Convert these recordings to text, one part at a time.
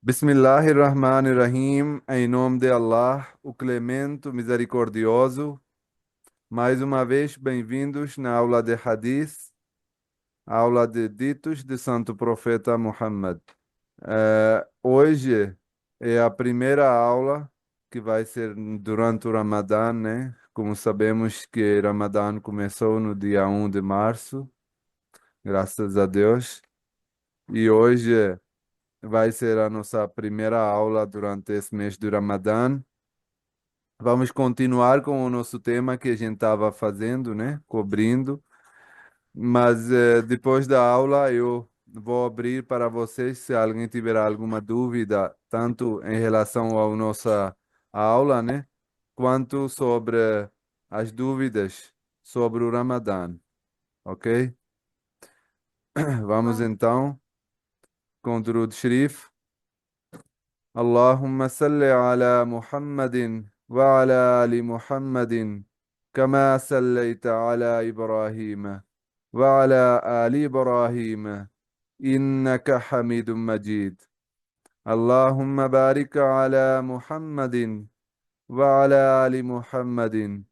Bismillahirrahmanirrahim, em nome de Allah, o Clemente, o Misericordioso. Mais uma vez, bem-vindos na aula de Hadith, aula de ditos de Santo Profeta Muhammad. Hoje é a primeira aula que vai ser durante o Ramadã, né? Como sabemos que Ramadã começou no dia 1 de março, graças a Deus. E hoje vai ser a nossa primeira aula durante esse mês do Ramadã. Vamos continuar com o nosso tema que a gente estava fazendo, né? Cobrindo. Mas depois da aula eu vou abrir para vocês se alguém tiver alguma dúvida, tanto em relação à nossa aula, né? Quanto sobre as dúvidas sobre o Ramadã, ok? Vamos Ah, então com o Durud Sharif. اللهم صل على محمد وعلى آل محمد كما صليت على إبراهيم وعلى آل إبراهيم إنك حميد مجيد. اللهم بارك على محمد وعلى آل محمد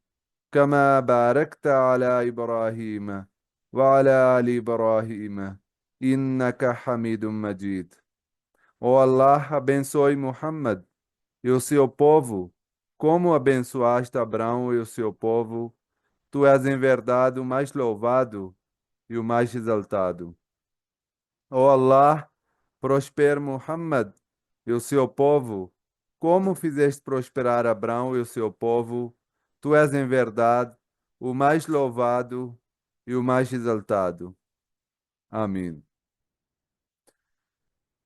كما باركت على إبراهيم وعلى آل إبراهيم إنك حميد مجيد. Ó Allah, abençoe Muhammad e o seu povo, como abençoaste Abraão e o seu povo, tu és em verdade o mais louvado e o mais exaltado. Ó Allah, prospere Muhammad e o seu povo, como fizeste prosperar Abraão e o seu povo, tu és em verdade o mais louvado e o mais exaltado. Amém.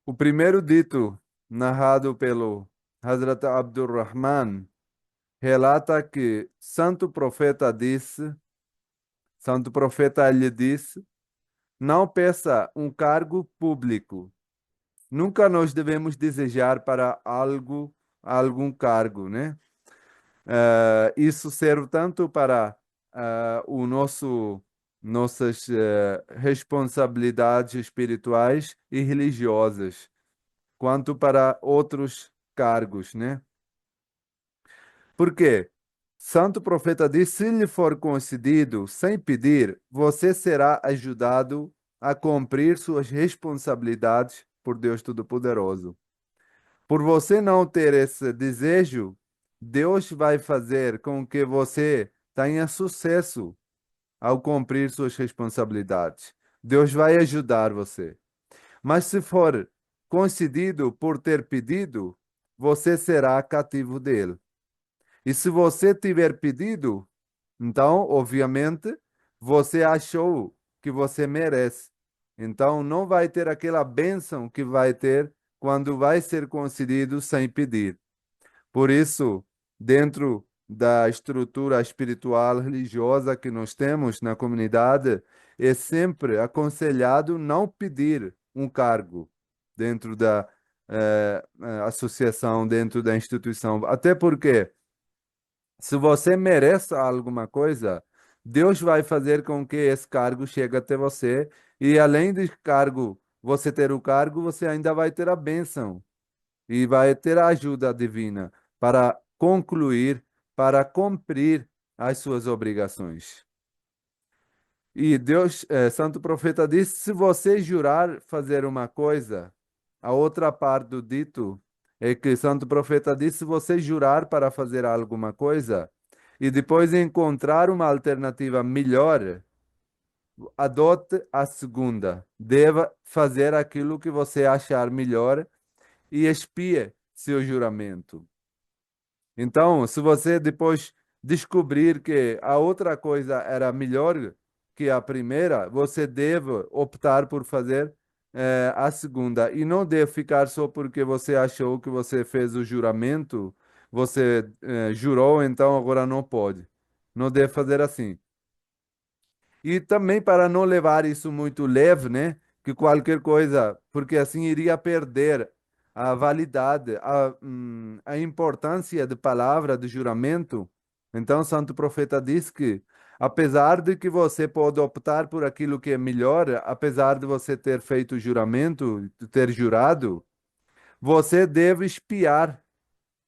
O primeiro dito, narrado pelo Hazrat Abdurrahman, relata que Santo Profeta lhe disse, não peça um cargo público. Nunca nós devemos desejar para algo, algum cargo, né? Isso serve tanto para o nossas responsabilidades espirituais e religiosas, quanto para outros cargos, né? Por quê? Santo profeta diz: se lhe for concedido sem pedir, você será ajudado a cumprir suas responsabilidades por Deus Todo-Poderoso. Por você não ter esse desejo, Deus vai fazer com que você tenha sucesso ao cumprir suas responsabilidades. Deus vai ajudar você. Mas se for concedido por ter pedido, você será cativo dele. E se você tiver pedido, então, obviamente, você achou que você merece. Então, não vai ter aquela bênção que vai ter quando vai ser concedido sem pedir. Por isso, dentro da estrutura espiritual religiosa que nós temos na comunidade, é sempre aconselhado não pedir um cargo dentro da associação, dentro da instituição. Até porque se você merece alguma coisa, Deus vai fazer com que esse cargo chegue até você. E além do cargo, você ter o cargo, você ainda vai ter a bênção e vai ter a ajuda divina para concluir, para cumprir as suas obrigações. E Deus, Santo Profeta disse: se você jurar fazer uma coisa, a outra parte do dito é que Santo Profeta disse: se você jurar para fazer alguma coisa e depois encontrar uma alternativa melhor, adote a segunda. Deva fazer aquilo que você achar melhor e expie seu juramento. Então, se você depois descobrir que a outra coisa era melhor que a primeira, você deve optar por fazer a segunda e não deve ficar só porque você achou que você fez o juramento, você jurou, então agora não pode. Não deve fazer assim. E também para não levar isso muito leve, né? Que qualquer coisa, porque assim iria perder a validade, a importância de palavra, de juramento. Então, o Santo Profeta diz que, apesar de que você pode optar por aquilo que é melhor, apesar de você ter feito o juramento, de ter jurado, você deve espiar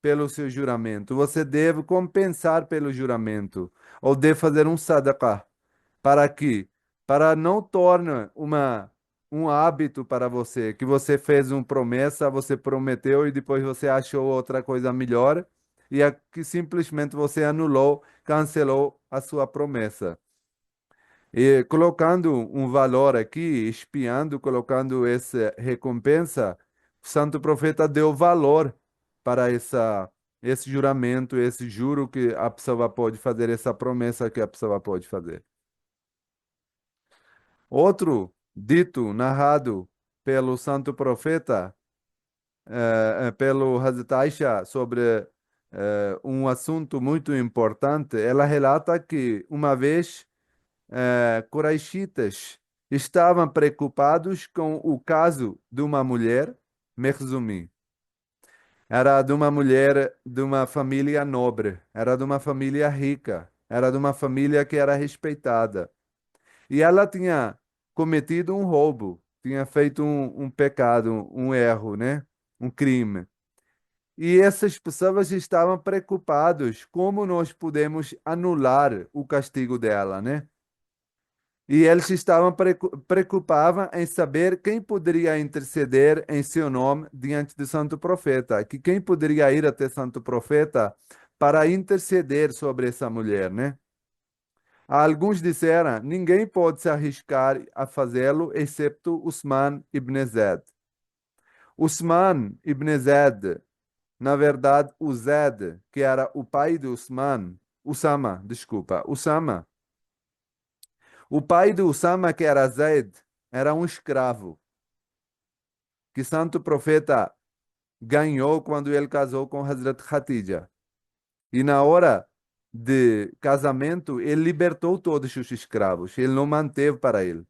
pelo seu juramento, você deve compensar pelo juramento, ou deve fazer um sadaqah. Para que? Para não torne um hábito para você, que você fez uma promessa, você prometeu e depois você achou outra coisa melhor, e é que simplesmente você anulou, cancelou a sua promessa. E colocando um valor aqui, espiando, colocando essa recompensa, o santo profeta deu valor para esse juramento, esse juro que a pessoa pode fazer, essa promessa que a pessoa pode fazer. Outro dito, narrado pelo santo profeta, pelo Hazrat Aisha, sobre um assunto muito importante, ela relata que uma vez Quraishitas estavam preocupados com o caso de uma mulher, Mekhzumi. Era de uma mulher de uma família nobre, era de uma família rica, era de uma família que era respeitada. E ela tinha cometido um roubo, tinha feito um pecado, um erro, né? Um crime. E essas pessoas estavam preocupadas como nós podemos anular o castigo dela, né? E eles estavam preocupavam em saber quem poderia interceder em seu nome diante do santo profeta, que quem poderia ir até santo profeta para interceder sobre essa mulher, né? Alguns disseram, ninguém pode se arriscar a fazê-lo, excepto Usman ibn Zed. Usman ibn Zed, na verdade, o Zed, que era o pai de Usman, Usama, desculpa, Usama. O pai de Usama, que era Zaid, era um escravo, que santo profeta ganhou quando ele casou com Hazrat Khatija. E na hora de casamento, ele libertou todos os escravos, ele não manteve para ele.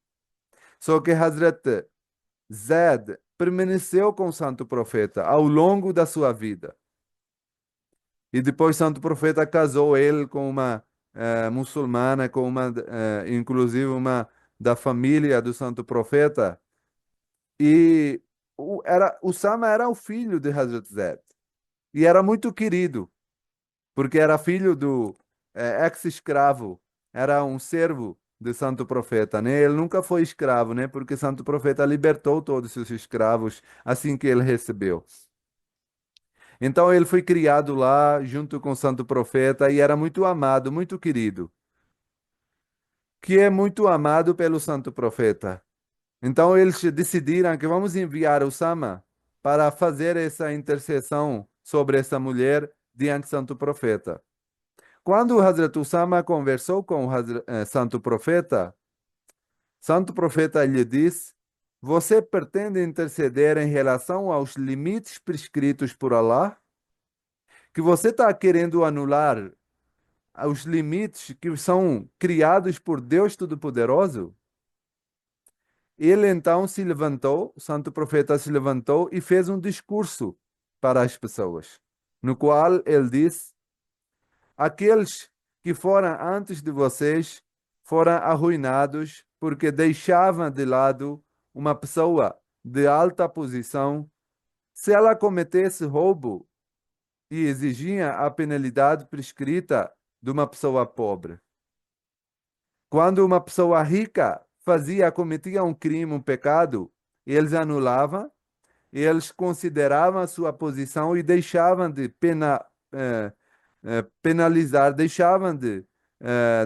Só que Hazrat Zed permaneceu com o santo profeta ao longo da sua vida. E depois o santo profeta casou ele com uma muçulmana, com uma, inclusive uma da família do santo profeta. E Usama era o filho de Hazrat Zed. E era muito querido, porque era filho do ex-escravo, era um servo do santo profeta, né? Ele nunca foi escravo, né? Porque o santo profeta libertou todos os escravos assim que ele recebeu. Então ele foi criado lá junto com o santo profeta e era muito amado, muito querido, que é muito amado pelo santo profeta. Então eles decidiram que vamos enviar Usama para fazer essa intercessão sobre essa mulher diante do santo profeta. Quando o Hazrat Usama conversou com o santo profeta lhe disse: Você pretende interceder em relação aos limites prescritos por Allah? Que você está querendo anular os limites que são criados por Deus Todo-Poderoso? Ele então se levantou, o santo profeta se levantou e fez um discurso para as pessoas, no qual ele disse: Aqueles que foram antes de vocês foram arruinados porque deixavam de lado uma pessoa de alta posição. Se ela cometesse roubo e exigia a penalidade prescrita de uma pessoa pobre. Quando uma pessoa rica cometia um crime, um pecado, eles anulavam, eles consideravam a sua posição e deixavam de penalizar, deixavam de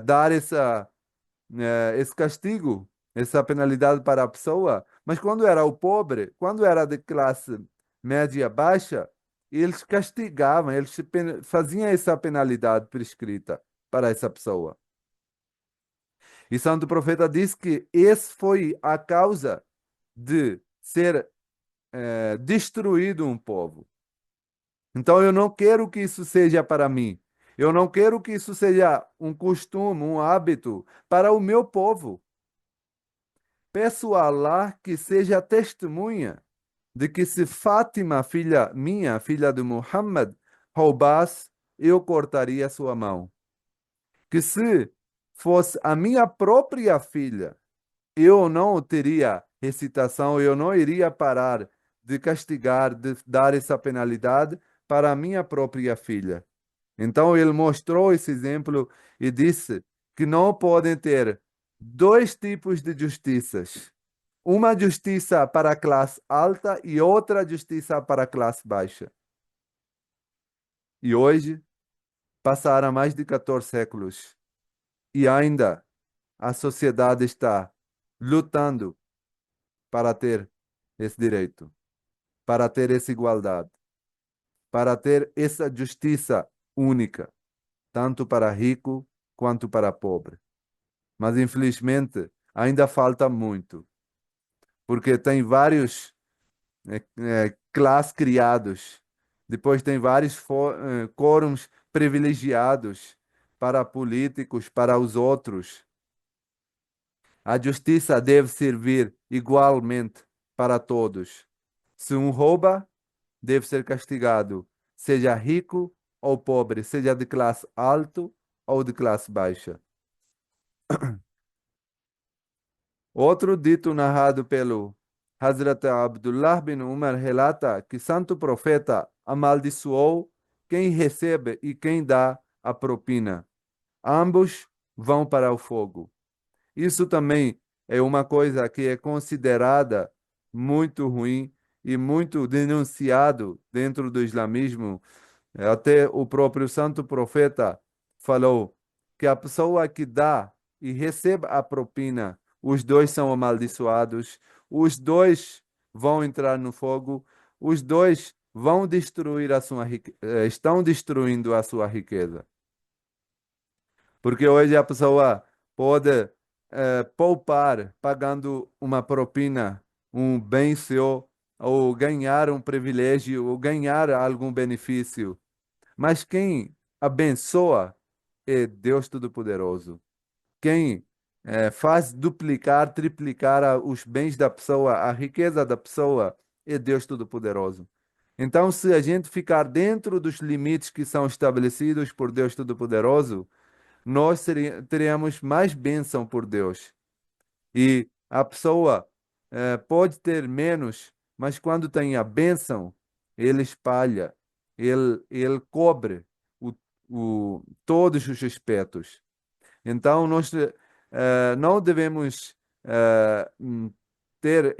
dar esse castigo, essa penalidade para a pessoa. Mas quando era o pobre, quando era de classe média baixa, eles castigavam, faziam essa penalidade prescrita para essa pessoa. E Santo Profeta diz que esse foi a causa de ser destruído um povo. Então eu não quero que isso seja para mim. Eu não quero que isso seja um costume, um hábito para o meu povo. Peço a Allah que seja testemunha de que se Fátima, filha minha, filha de Muhammad, roubasse, eu cortaria sua mão. Que se fosse a minha própria filha, eu não teria recitação, eu não iria parar de castigar, de dar essa penalidade para a minha própria filha. Então ele mostrou esse exemplo e disse que não podem ter dois tipos de justiças. Uma justiça para a classe alta e outra justiça para a classe baixa. E hoje, passaram mais de 14 séculos e ainda a sociedade está lutando para ter esse direito, para ter essa igualdade, para ter essa justiça única, tanto para rico quanto para pobre. Mas infelizmente ainda falta muito, porque tem vários clãs criados, depois tem vários quórums privilegiados para políticos, para os outros. A justiça deve servir igualmente para todos. Se um rouba, deve ser castigado, seja rico ou pobre, seja de classe alta ou de classe baixa. Outro dito narrado pelo Hazrat Abdullah bin Umar relata que santo profeta amaldiçoou quem recebe e quem dá a propina. Ambos vão para o fogo. Isso também é uma coisa que é considerada muito ruim e muito denunciado dentro do islamismo. Até o próprio santo profeta falou que a pessoa que dá e recebe a propina, os dois são amaldiçoados, os dois vão entrar no fogo, os dois vão destruir a sua estão destruindo a sua riqueza. Porque hoje a pessoa pode poupar pagando uma propina, um bem seu, ou ganhar um privilégio, ou ganhar algum benefício. Mas quem abençoa é Deus Todo-Poderoso. Quem faz duplicar, triplicar os bens da pessoa, a riqueza da pessoa, é Deus Todo-Poderoso. Então, se a gente ficar dentro dos limites que são estabelecidos por Deus Todo-Poderoso, nós teremos mais bênção por Deus. E a pessoa pode ter menos, mas quando tem a bênção, ele espalha, ele cobre todos os aspectos. Então, nós não devemos ter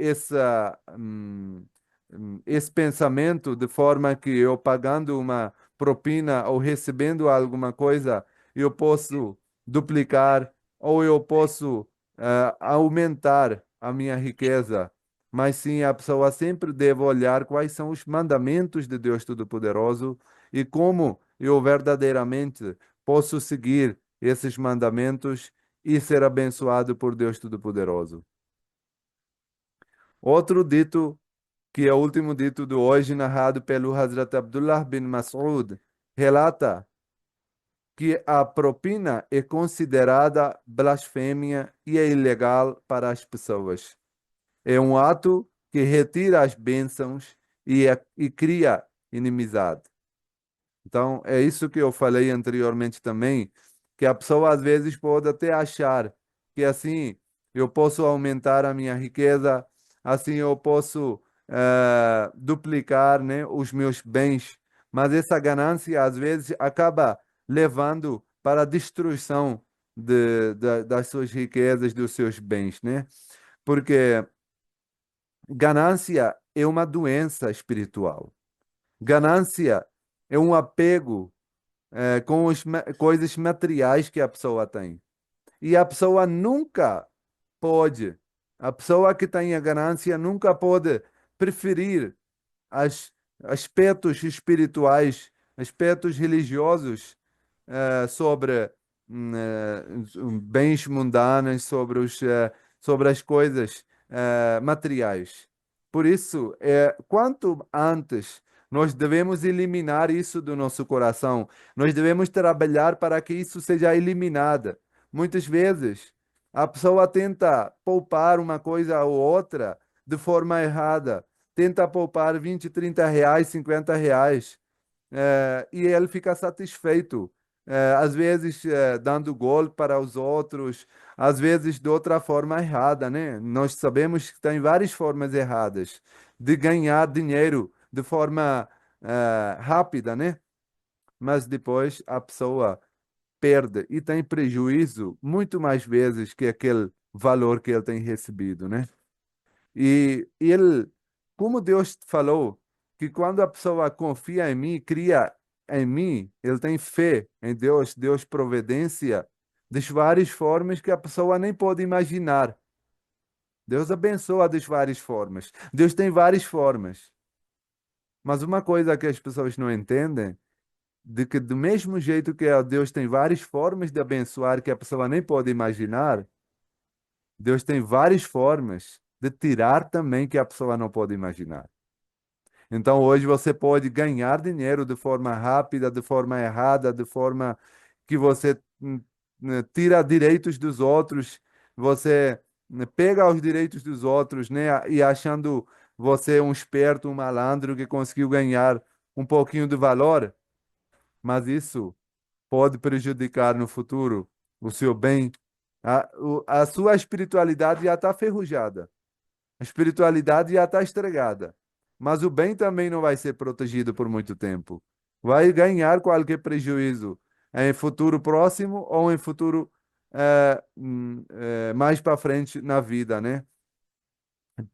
esse pensamento de forma que eu pagando uma propina ou recebendo alguma coisa, eu posso duplicar ou eu posso aumentar a minha riqueza. Mas sim, a pessoa sempre deve olhar quais são os mandamentos de Deus Todo-Poderoso e como eu verdadeiramente posso seguir esses mandamentos e ser abençoado por Deus Todo-Poderoso. Outro dito, que é o último dito de hoje, narrado pelo Hazrat Abdullah bin Mas'ud, relata que a propina é considerada blasfêmia e é ilegal para as pessoas. É um ato que retira as bênçãos e cria inimizade. Então, é isso que eu falei anteriormente também, que a pessoa às vezes pode até achar que assim eu posso aumentar a minha riqueza, assim eu posso duplicar, né, os meus bens, mas essa ganância às vezes acaba levando para a destruição das suas riquezas, dos seus bens, né? Porque ganância é uma doença espiritual. Ganância é um apego com as coisas materiais que a pessoa tem. E a pessoa nunca pode, a pessoa que tem a ganância nunca pode preferir as aspectos espirituais, aspectos religiosos sobre bens mundanos, sobre as coisas materiais. Por isso, quanto antes nós devemos eliminar isso do nosso coração, nós devemos trabalhar para que isso seja eliminado. Muitas vezes, a pessoa tenta poupar uma coisa ou outra de forma errada, tenta poupar 20, 30 reais, 50 reais, e ele fica satisfeito. às vezes dando golpe para os outros, às vezes de outra forma errada, né? Nós sabemos que tem várias formas erradas de ganhar dinheiro de forma rápida, né? Mas depois a pessoa perde e tem prejuízo muito mais vezes que aquele valor que ele tem recebido, né? E ele, como Deus falou, que quando a pessoa confia em mim, cria em mim, ele tem fé em Deus, Deus providência, das várias formas que a pessoa nem pode imaginar. Deus abençoa das várias formas. Deus tem várias formas. Mas uma coisa que as pessoas não entendem, de que do mesmo jeito que Deus tem várias formas de abençoar que a pessoa nem pode imaginar, Deus tem várias formas de tirar também que a pessoa não pode imaginar. Então, hoje você pode ganhar dinheiro de forma rápida, de forma errada, de forma que você tira direitos dos outros, você pega os direitos dos outros, né? E achando você um esperto, um malandro que conseguiu ganhar um pouquinho de valor, mas isso pode prejudicar no futuro o seu bem. A sua espiritualidade já está ferrujada. A espiritualidade já está estragada. Mas o bem também não vai ser protegido por muito tempo. Vai ganhar qualquer prejuízo em futuro próximo ou em futuro mais para frente na vida, né?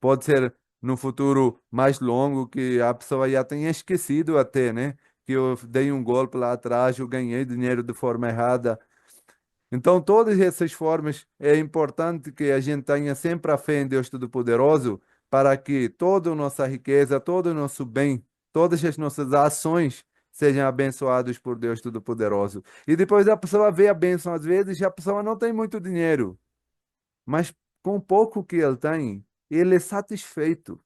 Pode ser no futuro mais longo que a pessoa já tenha esquecido até, né? Que eu dei um golpe lá atrás, eu ganhei dinheiro de forma errada. Então, todas essas formas é importante que a gente tenha sempre a fé em Deus Todo-Poderoso para que toda a nossa riqueza, todo o nosso bem, todas as nossas ações sejam abençoadas por Deus Todo-Poderoso. E depois a pessoa vê a bênção, às vezes a pessoa não tem muito dinheiro, mas com o pouco que ele tem, ele é satisfeito.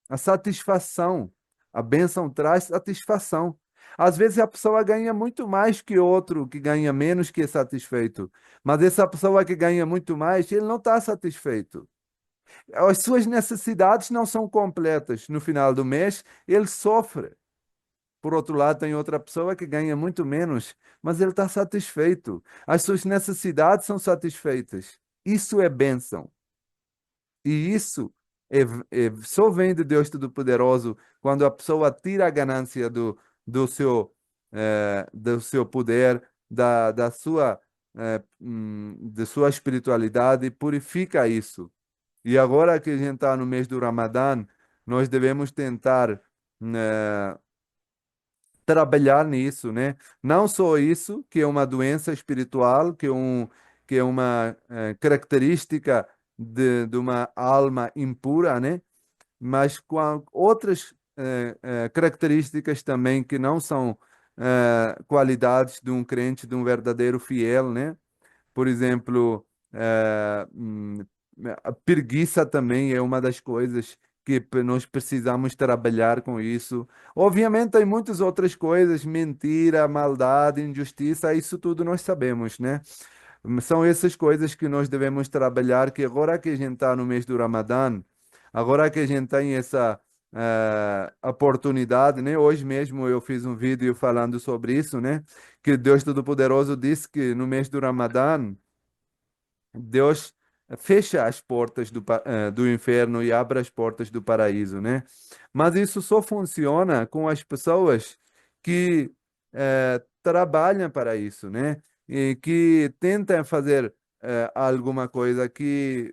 A satisfação. A bênção traz satisfação. Às vezes a pessoa ganha muito mais que outro que ganha menos que é satisfeito. Mas essa pessoa que ganha muito mais, ele não está satisfeito. As suas necessidades não são completas. No final do mês, ele sofre. Por outro lado, tem outra pessoa que ganha muito menos, mas ele está satisfeito. As suas necessidades são satisfeitas. Isso é bênção. E isso só vem de Deus Todo-Poderoso quando a pessoa tira a ganância do seu poder, da sua espiritualidade e purifica isso. E agora que a gente está no mês do Ramadã, nós devemos tentar trabalhar nisso, né? Não só isso, que é uma doença espiritual, que é uma característica de uma alma impura, né? Mas com outras características também que não são qualidades de um crente, de um verdadeiro fiel, né? Por exemplo, a preguiça também é uma das coisas que nós precisamos trabalhar com isso. Obviamente, tem muitas outras coisas, mentira, maldade, injustiça, isso tudo nós sabemos, né? São essas coisas que nós devemos trabalhar, que agora que a gente está no mês do Ramadã, agora que a gente tem essa oportunidade, né? Hoje mesmo eu fiz um vídeo falando sobre isso, né? Que Deus Todo-Poderoso disse que no mês do Ramadã, Deus fecha as portas do inferno e abre as portas do paraíso, né? Mas isso só funciona com as pessoas que trabalham para isso, né? E que tentam fazer alguma coisa que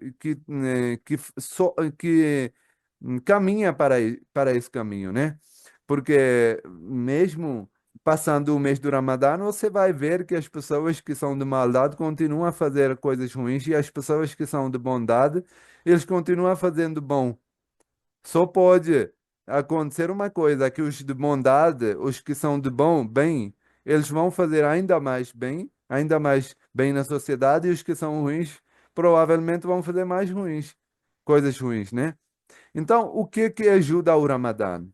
caminha para esse caminho, né? Porque mesmo passando o mês do Ramadã, você vai ver que as pessoas que são de maldade continuam a fazer coisas ruins e as pessoas que são de bondade, eles continuam fazendo bom. Só pode acontecer uma coisa, que os de bondade, os que são de bom, bem, eles vão fazer ainda mais bem na sociedade, e os que são ruins provavelmente vão fazer mais ruins, coisas ruins, né? Então, o que que ajuda o Ramadã?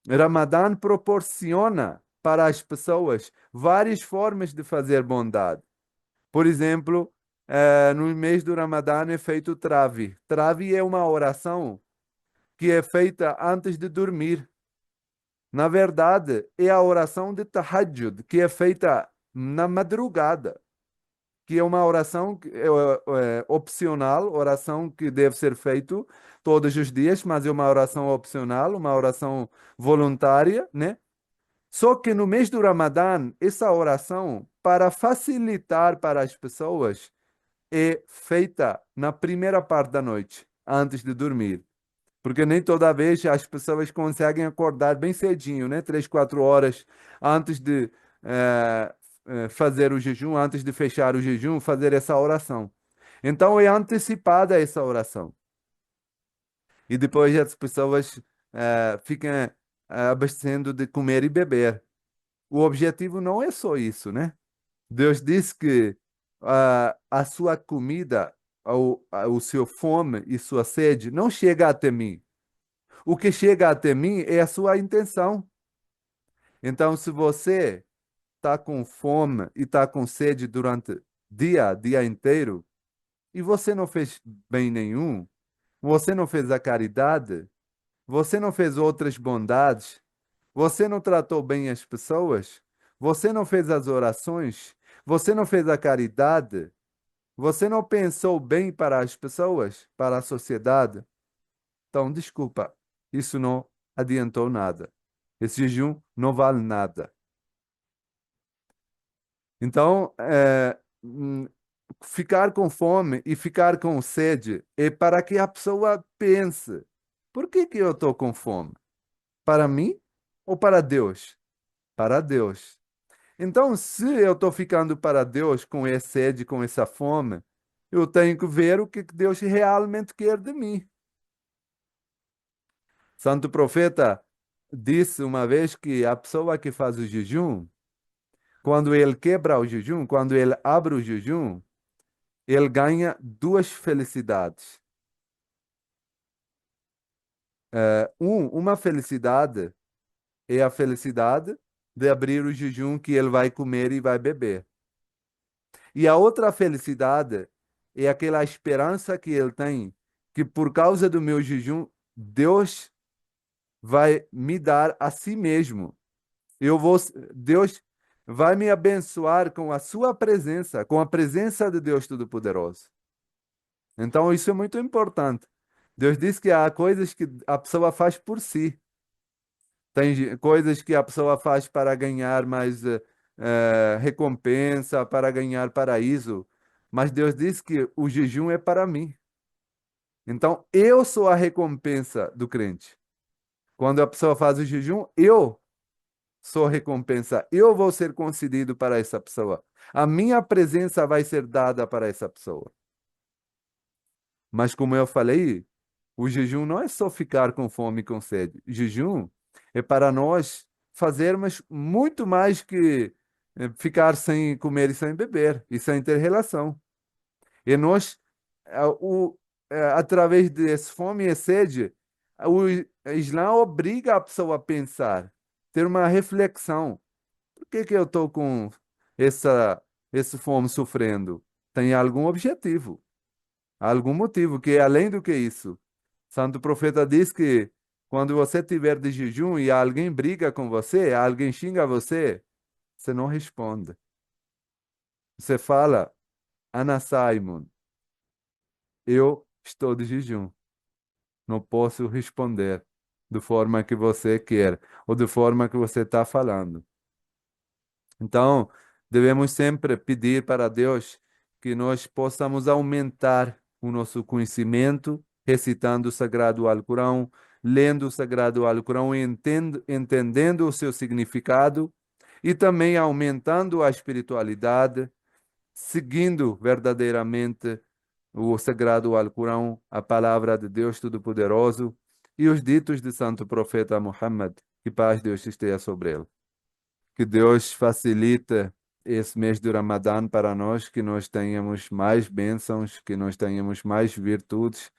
Ramadã proporciona para as pessoas várias formas de fazer bondade. Por exemplo, no mês do Ramadã é feito o trave. Trave é uma oração que é feita antes de dormir. Na verdade, é a oração de Tahajjud, que é feita na madrugada, que é uma oração opcional, oração que deve ser feito todos os dias, mas é uma oração opcional, uma oração voluntária, né? Só que no mês do Ramadã, essa oração, para facilitar para as pessoas, é feita na primeira parte da noite, antes de dormir. Porque nem toda vez as pessoas conseguem acordar bem cedinho, né? 3, 4 horas antes de fazer o jejum, antes de fechar o jejum, fazer essa oração. Então é antecipada essa oração. E depois as pessoas ficam abastecendo de comer e beber. O objetivo não é só isso, né? Deus diz que a sua comida, o seu fome e sua sede não chega até mim. O que chega até mim é a sua intenção. Então, se você está com fome e está com sede durante dia inteiro, e você não fez bem nenhum, você não fez a caridade, você não fez outras bondades, você não tratou bem as pessoas, você não fez as orações, você não fez a caridade, você não pensou bem para as pessoas, para a sociedade. Então, desculpa, isso não adiantou nada. Esse jejum não vale nada. Então, ficar com fome e ficar com sede é para que a pessoa pense: por que que eu estou com fome? Para mim ou para Deus? Para Deus. Então, se eu estou ficando para Deus com essa sede, com essa fome, eu tenho que ver o que que Deus realmente quer de mim. Santo Profeta disse uma vez que a pessoa que faz o jejum, quando ele quebra o jejum, quando ele abre o jejum, ele ganha duas felicidades. Uma felicidade é a felicidade de abrir o jejum que ele vai comer e vai beber. E a outra felicidade é aquela esperança que ele tem que por causa do meu jejum, Deus vai me dar a si mesmo. Eu vou, Deus vai me abençoar com a sua presença, com a presença de Deus Todo-Poderoso. Então, isso é muito importante. Deus diz que há coisas que a pessoa faz por si. Tem coisas que a pessoa faz para ganhar mais recompensa, para ganhar paraíso. Mas Deus diz que o jejum é para mim. Então, eu sou a recompensa do crente. Quando a pessoa faz o jejum, eu sou recompensa. Eu vou ser concedido para essa pessoa. A minha presença vai ser dada para essa pessoa. Mas como eu falei, o jejum não é só ficar com fome e com sede. O jejum é para nós fazermos muito mais que ficar sem comer e sem beber e sem ter relação. E nós, através desse fome e sede, o Islã obriga a pessoa a pensar, ter uma reflexão. Por que que eu estou com esse fome sofrendo? Tem algum objetivo, algum motivo que é além do que isso. Santo Profeta diz que quando você tiver de jejum e alguém briga com você, alguém xinga você, você não responde. Você fala, Ana Simon, eu estou de jejum. Não posso responder da forma que você quer ou da forma que você está falando. Então, devemos sempre pedir para Deus que nós possamos aumentar o nosso conhecimento, recitando o Sagrado Alcorão, lendo o Sagrado Alcorão e entendendo o seu significado, e também aumentando a espiritualidade, seguindo verdadeiramente o Sagrado Alcorão, a palavra de Deus Todo-Poderoso e os ditos de Santo Profeta Muhammad, que paz de Deus esteja sobre ele. Que Deus facilite esse mês do Ramadã para nós, que nós tenhamos mais bênçãos, que nós tenhamos mais virtudes,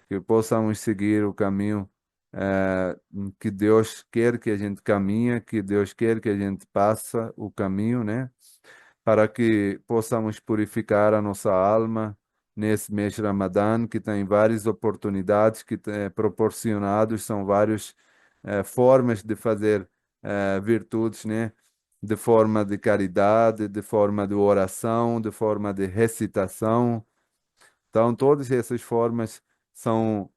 que possamos seguir o caminho eh, que Deus quer que a gente caminhe, que Deus quer que a gente passe o caminho, né? Para que possamos purificar a nossa alma nesse mês de Ramadã, que tem várias oportunidades que proporcionados, são várias formas de fazer virtudes, né? de forma de caridade, de forma de oração, de forma de recitação. Então, todas essas formas são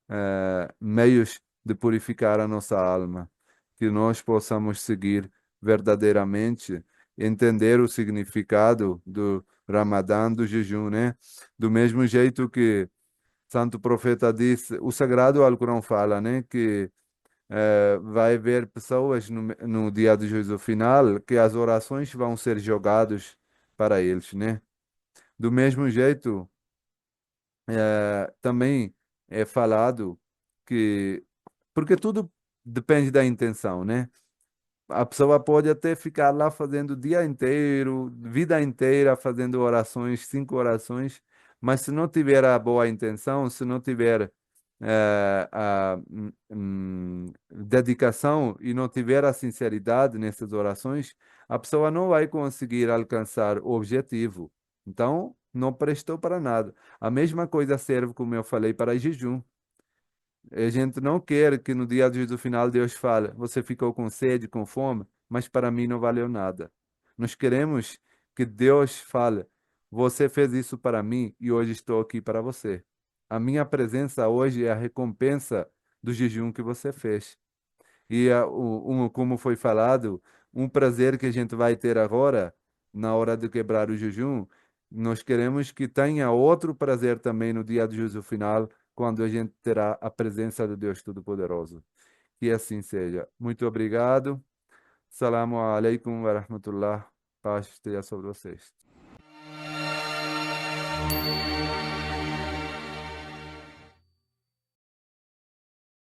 meios de purificar a nossa alma, que nós possamos seguir verdadeiramente, entender o significado do Ramadã, do jejum, né? Do mesmo jeito que Santo Profeta disse, o Sagrado Alcorão fala, né? Que vai haver pessoas no dia do juízo final que as orações vão ser jogadas para eles, né? Do mesmo jeito, também é falado que, porque tudo depende da intenção, né? A pessoa pode até ficar lá fazendo o dia inteiro, vida inteira, fazendo orações, 5 orações, mas se não tiver a boa intenção, se não tiver a dedicação e não tiver a sinceridade nessas orações, a pessoa não vai conseguir alcançar o objetivo. Então, não prestou para nada. A mesma coisa serve, como eu falei, para jejum. A gente não quer que no dia do final Deus fale, você ficou com sede, com fome, mas para mim não valeu nada. Nós queremos que Deus fale, você fez isso para mim e hoje estou aqui para você. A minha presença hoje é a recompensa do jejum que você fez. E como foi falado, um prazer que a gente vai ter agora, na hora de quebrar o jejum, nós queremos que tenha outro prazer também no dia do juízo final, quando a gente terá a presença do Deus Todo-Poderoso. Que assim seja. Muito obrigado. Salamu alaikum wa rahmatullah. Paz esteja sobre vocês.